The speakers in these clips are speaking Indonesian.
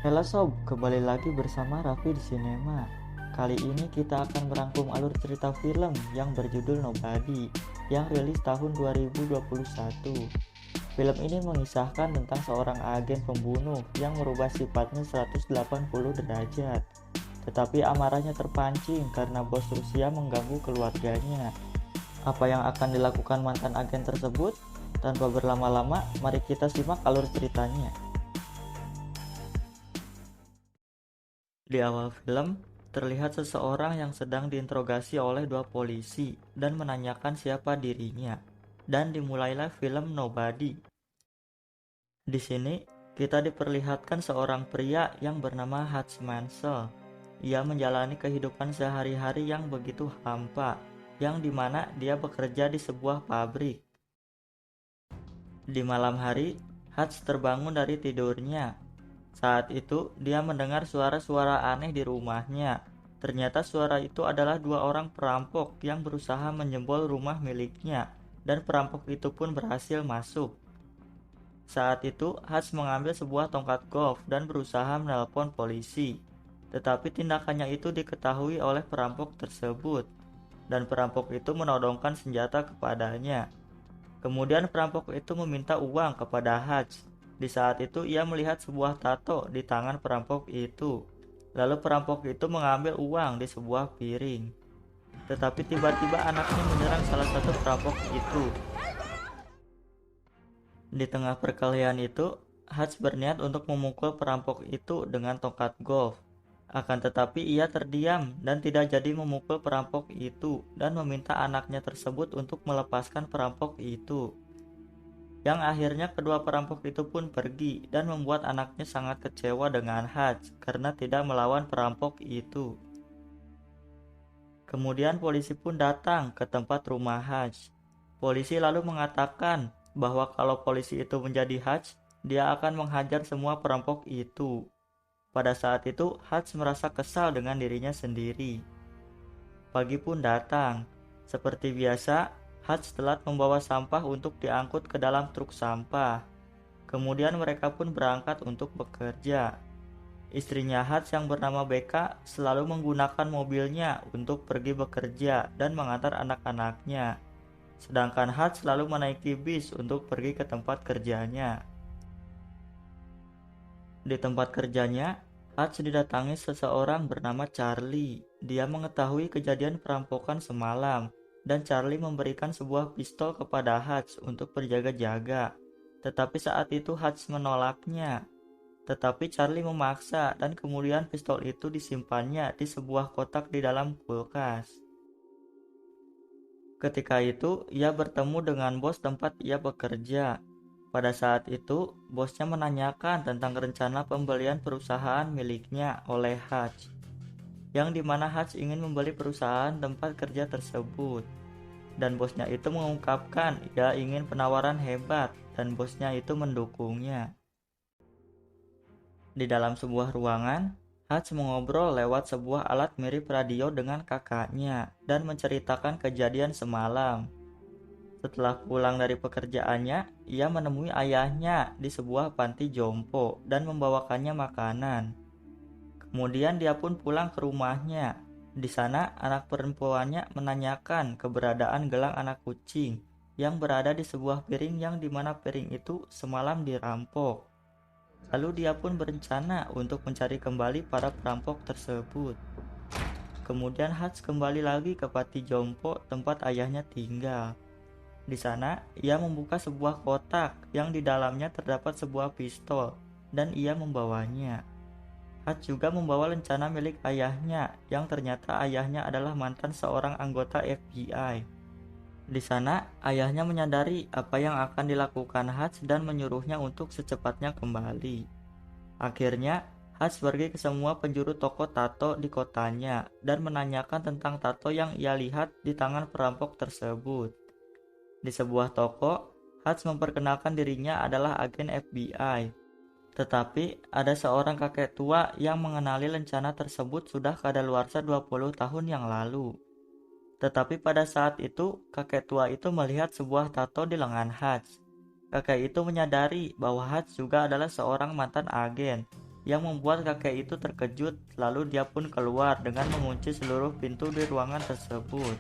Halo sob, kembali lagi bersama Raffi di Sinema. Kali ini kita akan merangkum alur cerita film yang berjudul Nobody yang rilis tahun 2021. Film ini mengisahkan tentang seorang agen pembunuh yang merubah sifatnya 180 derajat. Tetapi amarahnya terpancing karena bos Rusia mengganggu keluarganya. Apa yang akan dilakukan mantan agen tersebut? Tanpa berlama-lama, mari kita simak alur ceritanya. Di awal film, terlihat seseorang yang sedang diinterogasi oleh dua polisi dan menanyakan siapa dirinya. Dan dimulailah film Nobody. Di sini, kita diperlihatkan seorang pria yang bernama Hutch Mansell. Ia menjalani kehidupan sehari-hari yang begitu hampa, yang dimana dia bekerja di sebuah pabrik. Di malam hari, Hutch terbangun dari tidurnya. Saat itu, dia mendengar suara-suara aneh di rumahnya. Ternyata suara itu adalah dua orang perampok yang berusaha menjebol rumah miliknya, dan perampok itu pun berhasil masuk. Saat itu, Hutch mengambil sebuah tongkat golf dan berusaha menelpon polisi. Tetapi tindakannya itu diketahui oleh perampok tersebut, dan perampok itu menodongkan senjata kepadanya. Kemudian perampok itu meminta uang kepada Hutch. Di saat itu ia melihat sebuah tato di tangan perampok itu. Lalu perampok itu mengambil uang di sebuah piring. Tetapi tiba-tiba anaknya menyerang salah satu perampok itu. Di tengah perkelahian itu, Hutch berniat untuk memukul perampok itu dengan tongkat golf. Akan tetapi ia terdiam dan tidak jadi memukul perampok itu dan meminta anaknya tersebut untuk melepaskan perampok itu. Yang akhirnya kedua perampok itu pun pergi dan membuat anaknya sangat kecewa dengan Hutch karena tidak melawan perampok itu. Kemudian polisi pun datang ke tempat rumah Hutch. Polisi lalu mengatakan bahwa kalau polisi itu menjadi Hutch, dia akan menghajar semua perampok itu. Pada saat itu, Hutch merasa kesal dengan dirinya sendiri. Pagi pun datang. Seperti biasa, Hutch telat membawa sampah untuk diangkut ke dalam truk sampah. Kemudian mereka pun berangkat untuk bekerja. Istrinya Hutch yang bernama Becca selalu menggunakan mobilnya untuk pergi bekerja dan mengantar anak-anaknya. Sedangkan Hutch selalu menaiki bis untuk pergi ke tempat kerjanya. Di tempat kerjanya, Hutch didatangi seseorang bernama Charlie. Dia mengetahui kejadian perampokan semalam, dan Charlie memberikan sebuah pistol kepada Hutch untuk berjaga-jaga. Tetapi saat itu Hutch menolaknya. Tetapi Charlie memaksa dan kemudian pistol itu disimpannya di sebuah kotak di dalam kulkas. Ketika itu, ia bertemu dengan bos tempat ia bekerja. Pada saat itu, bosnya menanyakan tentang rencana pembelian perusahaan miliknya oleh Hutch, yang dimana Hutch ingin membeli perusahaan tempat kerja tersebut. Dan bosnya itu mengungkapkan ia ingin penawaran hebat dan bosnya itu mendukungnya. Di dalam sebuah ruangan, Hutch mengobrol lewat sebuah alat mirip radio dengan kakaknya dan menceritakan kejadian semalam. Setelah pulang dari pekerjaannya, ia menemui ayahnya di sebuah panti jompo dan membawakannya makanan. Kemudian dia pun pulang ke rumahnya. Di sana, anak perempuannya menanyakan keberadaan gelang anak kucing yang berada di sebuah piring yang dimana piring itu semalam dirampok. Lalu dia pun berencana untuk mencari kembali para perampok tersebut. Kemudian Hutch kembali lagi ke panti jompo tempat ayahnya tinggal. Di sana, ia membuka sebuah kotak yang di dalamnya terdapat sebuah pistol dan ia membawanya. Hutch juga membawa lencana milik ayahnya yang ternyata ayahnya adalah mantan seorang anggota FBI. Di sana, ayahnya menyadari apa yang akan dilakukan Hutch dan menyuruhnya untuk secepatnya kembali. Akhirnya, Hutch pergi ke semua penjuru toko tato di kotanya dan menanyakan tentang tato yang ia lihat di tangan perampok tersebut. Di sebuah toko, Hutch memperkenalkan dirinya adalah agen FBI. Tetapi ada seorang kakek tua yang mengenali lencana tersebut sudah kadaluarsa 20 tahun yang lalu. Tetapi pada saat itu, kakek tua itu melihat sebuah tato di lengan Hutch. Kakek itu menyadari bahwa Hutch juga adalah seorang mantan agen, yang membuat kakek itu terkejut, lalu dia pun keluar dengan mengunci seluruh pintu di ruangan tersebut.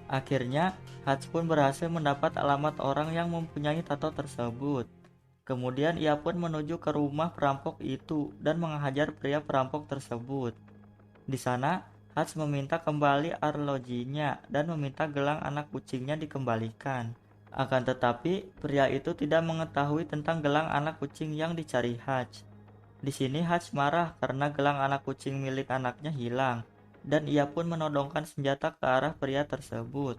Akhirnya, Hutch pun berhasil mendapat alamat orang yang mempunyai tato tersebut. Kemudian ia pun menuju ke rumah perampok itu dan menghajar pria perampok tersebut. Di sana, Hutch meminta kembali arlojinya dan meminta gelang anak kucingnya dikembalikan. Akan tetapi, pria itu tidak mengetahui tentang gelang anak kucing yang dicari Hutch. Di sini Hutch marah karena gelang anak kucing milik anaknya hilang, dan ia pun menodongkan senjata ke arah pria tersebut.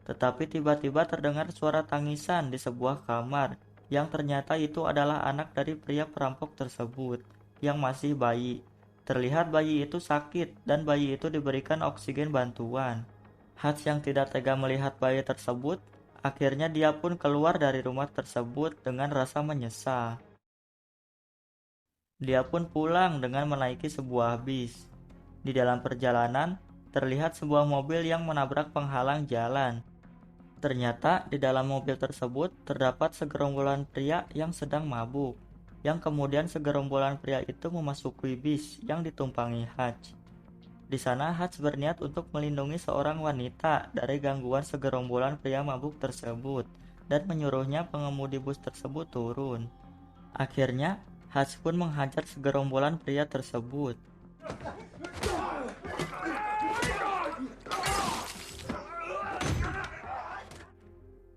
Tetapi tiba-tiba terdengar suara tangisan di sebuah kamar, yang ternyata itu adalah anak dari pria perampok tersebut, yang masih bayi. Terlihat bayi itu sakit, dan bayi itu diberikan oksigen bantuan. Hutch yang tidak tega melihat bayi tersebut, akhirnya dia pun keluar dari rumah tersebut dengan rasa menyesal. Dia pun pulang dengan menaiki sebuah bis. Di dalam perjalanan, terlihat sebuah mobil yang menabrak penghalang jalan. Ternyata di dalam mobil tersebut terdapat segerombolan pria yang sedang mabuk, yang kemudian segerombolan pria itu memasuki bis yang ditumpangi Hutch. Di sana Hutch berniat untuk melindungi seorang wanita dari gangguan segerombolan pria mabuk tersebut dan menyuruhnya pengemudi bus tersebut turun. Akhirnya, Hutch pun menghajar segerombolan pria tersebut.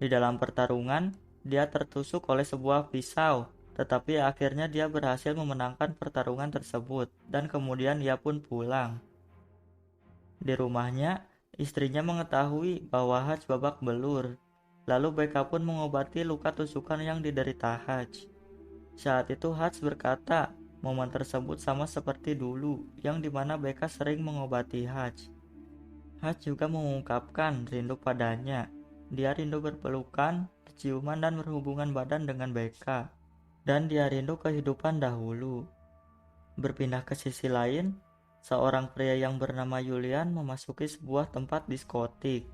Di dalam pertarungan, dia tertusuk oleh sebuah pisau, tetapi akhirnya dia berhasil memenangkan pertarungan tersebut, dan kemudian ia pun pulang. Di rumahnya, istrinya mengetahui bahwa Hutch babak belur, lalu Becca pun mengobati luka tusukan yang diderita Hutch. Saat itu Hutch berkata, momen tersebut sama seperti dulu, yang dimana Becca sering mengobati Hutch. Hutch juga mengungkapkan rindu padanya. Dia rindu berpelukan, berciuman, dan berhubungan badan dengan Becca. Dan dia rindu kehidupan dahulu. Berpindah ke sisi lain, seorang pria yang bernama Julian memasuki sebuah tempat diskotik.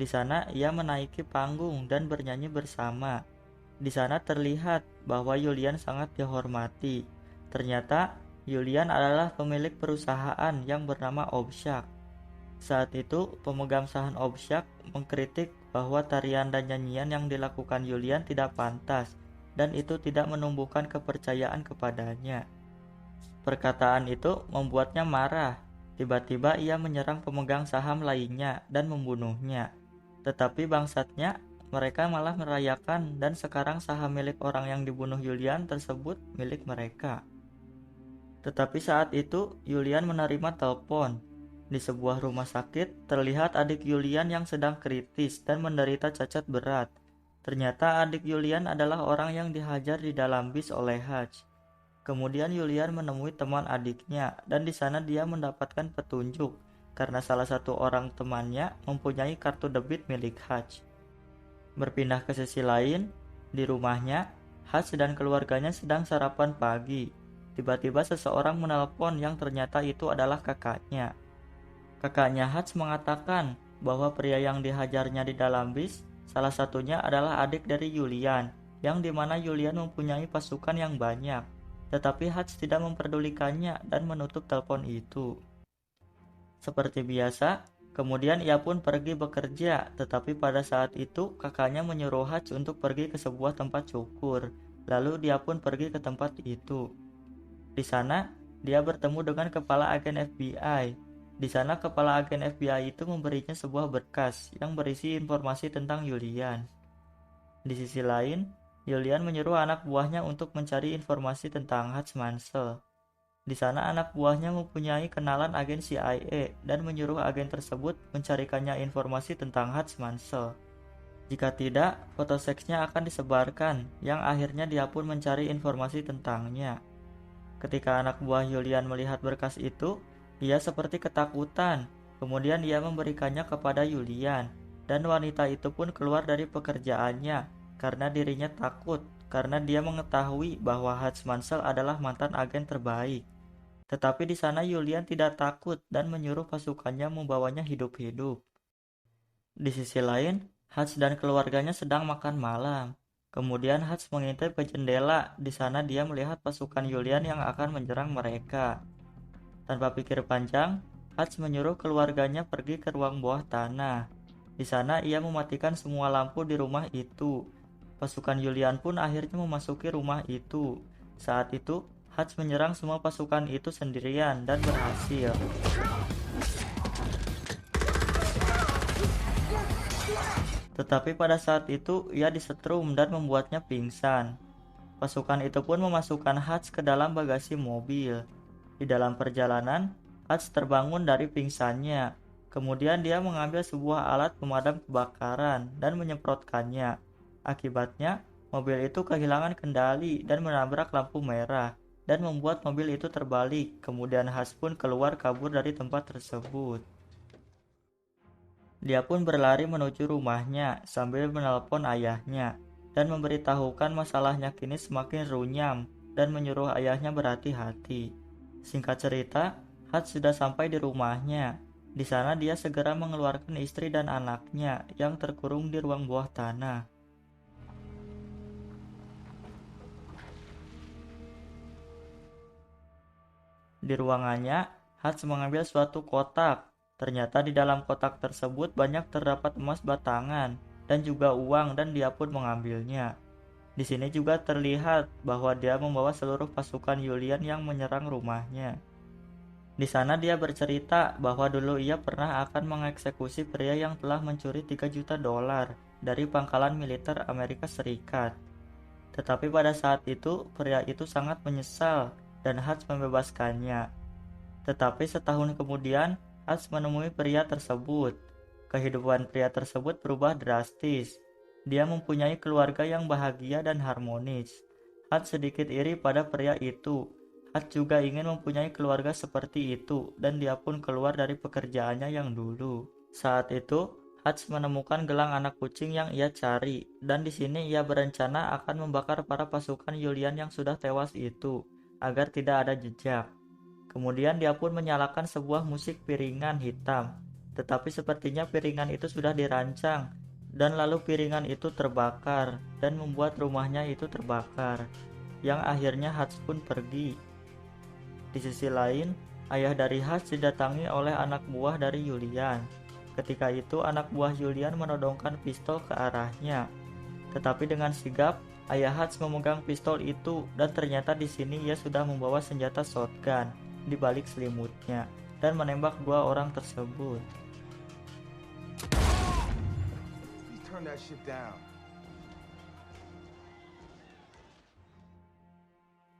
Di sana ia menaiki panggung dan bernyanyi bersama. Di sana terlihat bahwa Julian sangat dihormati. Ternyata Julian adalah pemilik perusahaan yang bernama Obshak. Saat itu, pemegang saham Obshak mengkritik bahwa tarian dan nyanyian yang dilakukan Julian tidak pantas, dan itu tidak menumbuhkan kepercayaan kepadanya. Perkataan itu membuatnya marah. Tiba-tiba ia menyerang pemegang saham lainnya dan membunuhnya. Tetapi bangsatnya, mereka malah merayakan dan sekarang saham milik orang yang dibunuh Julian tersebut milik mereka. Tetapi saat itu, Julian menerima telepon. Di sebuah rumah sakit, terlihat adik Julian yang sedang kritis dan menderita cacat berat. Ternyata adik Julian adalah orang yang dihajar di dalam bis oleh Hutch. Kemudian Julian menemui teman adiknya dan di sana dia mendapatkan petunjuk karena salah satu orang temannya mempunyai kartu debit milik Hutch. Berpindah ke sisi lain, di rumahnya, Hutch dan keluarganya sedang sarapan pagi. Tiba-tiba seseorang menelpon yang ternyata itu adalah kakaknya. Kakaknya Hutch mengatakan bahwa pria yang dihajarnya di dalam bis, salah satunya adalah adik dari Julian, yang dimana Julian mempunyai pasukan yang banyak. Tetapi Hutch tidak memperdulikannya dan menutup telepon itu. Seperti biasa, kemudian ia pun pergi bekerja, tetapi pada saat itu kakaknya menyuruh Hutch untuk pergi ke sebuah tempat cukur. Lalu dia pun pergi ke tempat itu. Di sana, dia bertemu dengan kepala agen FBI. Di sana kepala agen FBI itu memberinya sebuah berkas yang berisi informasi tentang Julian. Di sisi lain, Julian menyuruh anak buahnya untuk mencari informasi tentang Hutch Mansell. Di sana anak buahnya mempunyai kenalan agen CIA dan menyuruh agen tersebut mencarikannya informasi tentang Hutch Mansell. Jika tidak, foto seksnya akan disebarkan, yang akhirnya dia pun mencari informasi tentangnya. Ketika anak buah Julian melihat berkas itu, ia seperti ketakutan. Kemudian ia memberikannya kepada Julian, dan wanita itu pun keluar dari pekerjaannya karena dirinya takut, karena dia mengetahui bahwa Hutch Mansell adalah mantan agen terbaik. Tetapi di sana Julian tidak takut dan menyuruh pasukannya membawanya hidup-hidup. Di sisi lain, Hutch dan keluarganya sedang makan malam. Kemudian Hutch mengintip ke jendela. Di sana dia melihat pasukan Julian yang akan menyerang mereka. Tanpa pikir panjang, Hutch menyuruh keluarganya pergi ke ruang bawah tanah. Di sana ia mematikan semua lampu di rumah itu. Pasukan Julian pun akhirnya memasuki rumah itu. Saat itu, Hutch menyerang semua pasukan itu sendirian dan berhasil. Tetapi pada saat itu ia disetrum dan membuatnya pingsan. Pasukan itu pun memasukkan Hutch ke dalam bagasi mobil. Di dalam perjalanan, Hutch terbangun dari pingsannya. Kemudian dia mengambil sebuah alat pemadam kebakaran dan menyemprotkannya. Akibatnya, mobil itu kehilangan kendali dan menabrak lampu merah dan membuat mobil itu terbalik. Kemudian Hutch pun keluar kabur dari tempat tersebut. Dia pun berlari menuju rumahnya sambil menelpon ayahnya dan memberitahukan masalahnya kini semakin runyam dan menyuruh ayahnya berhati-hati. Singkat cerita, Hutch sudah sampai di rumahnya. Di sana dia segera mengeluarkan istri dan anaknya yang terkurung di ruang bawah tanah. Di ruangannya, Hutch mengambil suatu kotak. Ternyata di dalam kotak tersebut banyak terdapat emas batangan dan juga uang dan dia pun mengambilnya. Di sini juga terlihat bahwa dia membawa seluruh pasukan Julian yang menyerang rumahnya. Di sana dia bercerita bahwa dulu ia pernah akan mengeksekusi pria yang telah mencuri 3 juta dolar dari pangkalan militer Amerika Serikat. Tetapi pada saat itu pria itu sangat menyesal dan Hutch membebaskannya. Tetapi setahun kemudian Hutch menemui pria tersebut. Kehidupan pria tersebut berubah drastis. Dia mempunyai keluarga yang bahagia dan harmonis. Hutch sedikit iri pada pria itu. Hutch juga ingin mempunyai keluarga seperti itu dan dia pun keluar dari pekerjaannya yang dulu. Saat itu, Hutch menemukan gelang anak kucing yang ia cari dan di sini ia berencana akan membakar para pasukan Julian yang sudah tewas itu agar tidak ada jejak. Kemudian dia pun menyalakan sebuah musik piringan hitam. Tetapi sepertinya piringan itu sudah dirancang dan lalu piringan itu terbakar dan membuat rumahnya itu terbakar. Yang akhirnya Hutch pun pergi. Di sisi lain, ayah dari Hutch didatangi oleh anak buah dari Julian. Ketika itu anak buah Julian menodongkan pistol ke arahnya. Tetapi dengan sigap, ayah Hutch memegang pistol itu dan ternyata di sini ia sudah membawa senjata shotgun di balik selimutnya dan menembak 2 orang tersebut.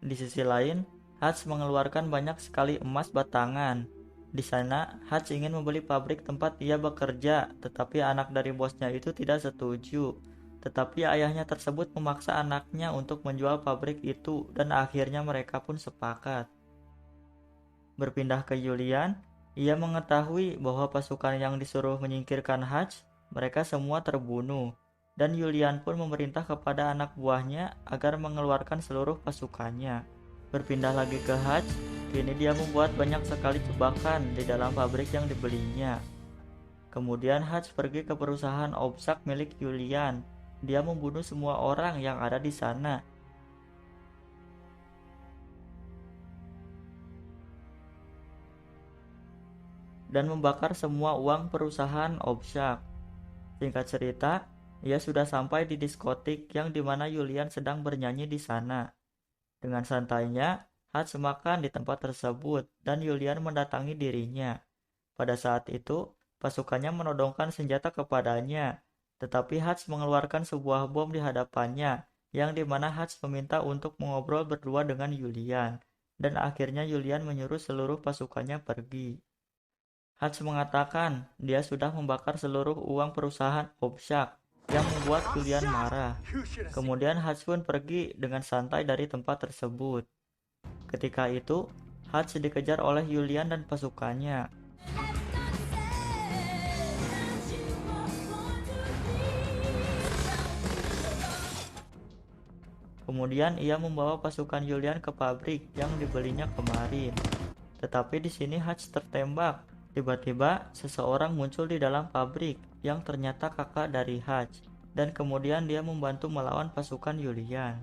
Di sisi lain, Hutch mengeluarkan banyak sekali emas batangan. Di sana, Hutch ingin membeli pabrik tempat ia bekerja, tetapi anak dari bosnya itu tidak setuju. Tetapi ayahnya tersebut memaksa anaknya untuk menjual pabrik itu dan akhirnya mereka pun sepakat. Berpindah ke Julian, ia mengetahui bahwa pasukan yang disuruh menyingkirkan Hutch, mereka semua terbunuh. Dan Julian pun memerintah kepada anak buahnya agar mengeluarkan seluruh pasukannya. Berpindah lagi ke Hutch, kini dia membuat banyak sekali jebakan di dalam pabrik yang dibelinya. Kemudian Hutch pergi ke perusahaan Obsak milik Julian. Dia membunuh semua orang yang ada di sana. Dan membakar semua uang perusahaan Obsak. Singkat cerita, ia sudah sampai di diskotik yang dimana Julian sedang bernyanyi di sana. Dengan santainya, Hutch makan di tempat tersebut dan Julian mendatangi dirinya. Pada saat itu, pasukannya menodongkan senjata kepadanya, tetapi Hutch mengeluarkan sebuah bom di hadapannya, yang dimana Hutch meminta untuk mengobrol berdua dengan Julian, dan akhirnya Julian menyuruh seluruh pasukannya pergi. Hutch mengatakan dia sudah membakar seluruh uang perusahaan Obsak yang membuat Julian marah. Kemudian Hutch pun pergi dengan santai dari tempat tersebut. Ketika itu, Hutch dikejar oleh Julian dan pasukannya. Kemudian ia membawa pasukan Julian ke pabrik yang dibelinya kemarin. Tetapi di sini Hutch tertembak. Tiba-tiba seseorang muncul di dalam pabrik yang ternyata kakak dari Hutch dan kemudian dia membantu melawan pasukan Julian.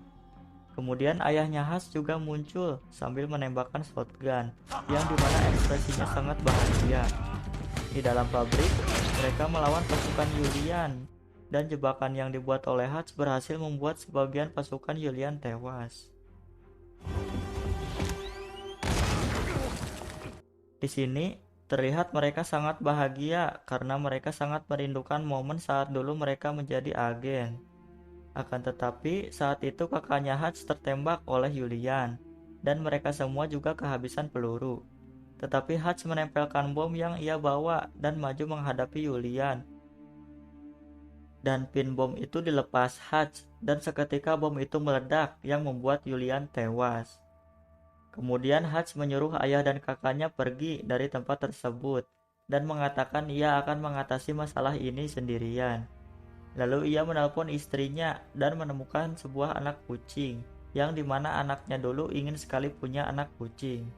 Kemudian ayahnya Hatch juga muncul sambil menembakkan shotgun, yang dimana ekspresinya sangat bahagia. Di dalam pabrik, mereka melawan pasukan Julian, dan jebakan yang dibuat oleh Hatch berhasil membuat sebagian pasukan Julian tewas. Di sini, terlihat mereka sangat bahagia karena mereka sangat merindukan momen saat dulu mereka menjadi agen. Akan tetapi, saat itu kakaknya Hatch tertembak oleh Julian, dan mereka semua juga kehabisan peluru. Tetapi Hatch menempelkan bom yang ia bawa dan maju menghadapi Julian. Dan pin bom itu dilepas Hatch, dan seketika bom itu meledak yang membuat Julian tewas. Kemudian Hatch menyuruh ayah dan kakaknya pergi dari tempat tersebut, dan mengatakan ia akan mengatasi masalah ini sendirian. Lalu ia menelpon istrinya dan menemukan sebuah anak kucing, yang dimana anaknya dulu ingin sekali punya anak kucing.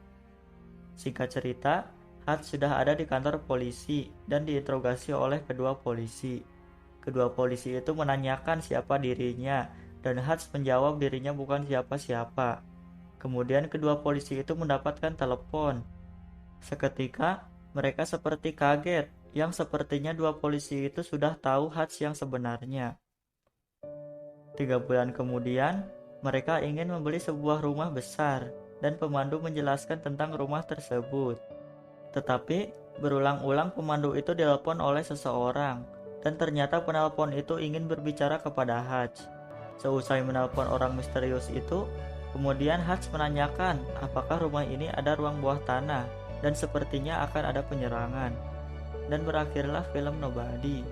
Singkat cerita, Hatch sudah ada di kantor polisi dan diinterogasi oleh kedua polisi. Kedua polisi itu menanyakan siapa dirinya, dan Hatch menjawab dirinya bukan siapa-siapa. Kemudian kedua polisi itu mendapatkan telepon. Seketika, mereka seperti kaget, yang sepertinya dua polisi itu sudah tahu Hatch yang sebenarnya. 3 bulan kemudian, mereka ingin membeli sebuah rumah besar, dan pemandu menjelaskan tentang rumah tersebut. Tetapi, berulang-ulang pemandu itu ditelepon oleh seseorang, dan ternyata penelpon itu ingin berbicara kepada Hatch. Seusai menelpon orang misterius itu, kemudian Hatch menanyakan apakah rumah ini ada ruang bawah tanah, dan sepertinya akan ada penyerangan. Dan berakhirlah film Nobody.